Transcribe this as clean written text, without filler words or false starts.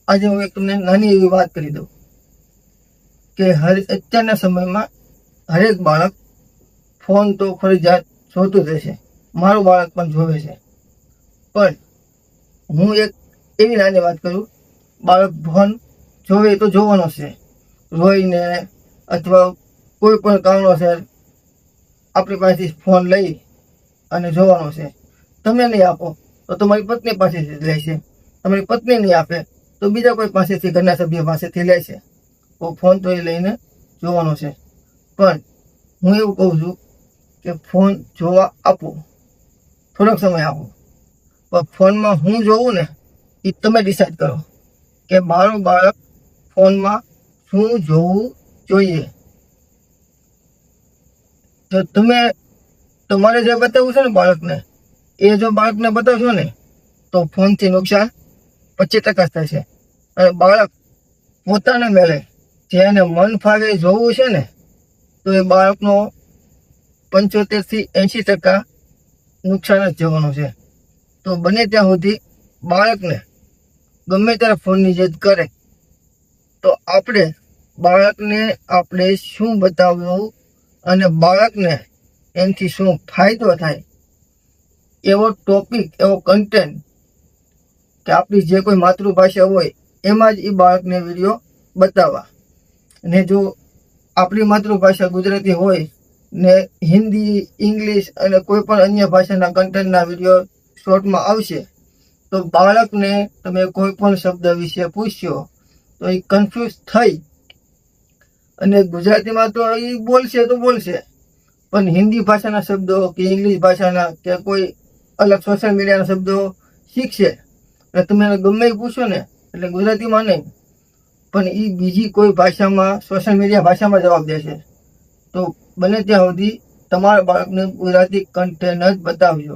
આજે હું એક તમને નાની એવી વાત કરી દઉં કે અત્યારના સમયમાં હરેક બાળક ફોન તો ફરજિયાત જોતું જ રહેશે. મારું બાળક પણ જોવે છે. પણ હું એક એવી નાની વાત કરું, બાળક ફોન જોવે તો જોવાનો છે. રોઈને અથવા કોઈ પણ કારણોસર આપણી પાસેથી ફોન લઈ અને જોવાનો છે. તમે નહીં આપો તો તમારી પત્ની પાસેથી લેશે. તમારી પત્ની નહીં આપે તો બીજા કોઈ પાસેથી, ઘરના સભ્ય પાસેથી લેશે. તો ફોન તો એ લઈને જોવાનો છે. પણ હું એવું કહું છું કે ફોન જોવા આપો, થોડોક સમય આપો, પણ ફોનમાં હું જોઉં ને એ તમે ડિસાઈડ કરો કે મારું બાળક ફોનમાં શું જોવું જોઈએ. તો તમે તમારે જે બતાવવું છે ને બાળકને, એ જો બાળકને બતાવશો ને તો ફોનથી નુકસાન 25% થશે. અને બાળક પોતાને મેળે જેને મન ફાવે જોવું છે ને તો એ બાળકનો 75 થી 80% નુકસાન જ જવાનું છે. તો બને ત્યાં સુધી બાળકને ગમે ત્યારે ફોનની જીદ કરે તો આપણે શું બતાવવું અને બાળકને એનાથી શું ફાયદો થાય એવો ટોપિક, એવો કન્ટેન્ટ કે આપણી જે કોઈ માતૃભાષા હોય એમાં જ એ બાળકને વિડીયો બતાવવા. ને જો આપણી માતૃભાષા ગુજરાતી હોય ને હિન્દી, ઇંગ્લિશ અને કોઈ પણ અન્ય ભાષાના કન્ટેન્ટના વિડીયો શોર્ટમાં આવશે તો બાળકને તમે કોઈ પણ શબ્દ વિશે પૂછશો તો એ કન્ફ્યુઝ થઈ અને ગુજરાતીમાં તો એ બોલશે તો બોલશે, પણ હિન્દી ભાષાના શબ્દો કે ઇંગ્લિશ ભાષાના કે કોઈ અલગ સોશિયલ મીડિયાના શબ્દો શીખશે. એટલે તમે એને ગમે એ પૂછો ને એટલે ગુજરાતીમાં નહીં પણ એ બીજી કોઈ ભાષામાં, સોશિયલ મીડિયા ભાષામાં જવાબ દેશે. તો બને ત્યાં સુધી તમારા બાળકને ગુજરાતી કન્ટેન્ટ જ બતાવજો.